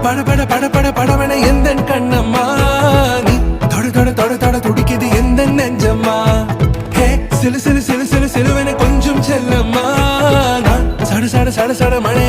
பட பட பட பட படவன எந்த கண்ணம்மா நீ தொட தொட தொட தொட துடிக்குது எந்த நெஞ்சம்மா ஹே சிலு சிலு சிலு சிலு சிலுவன கொஞ்சம் செல்லம்மா நான் சட சட சட சட மழை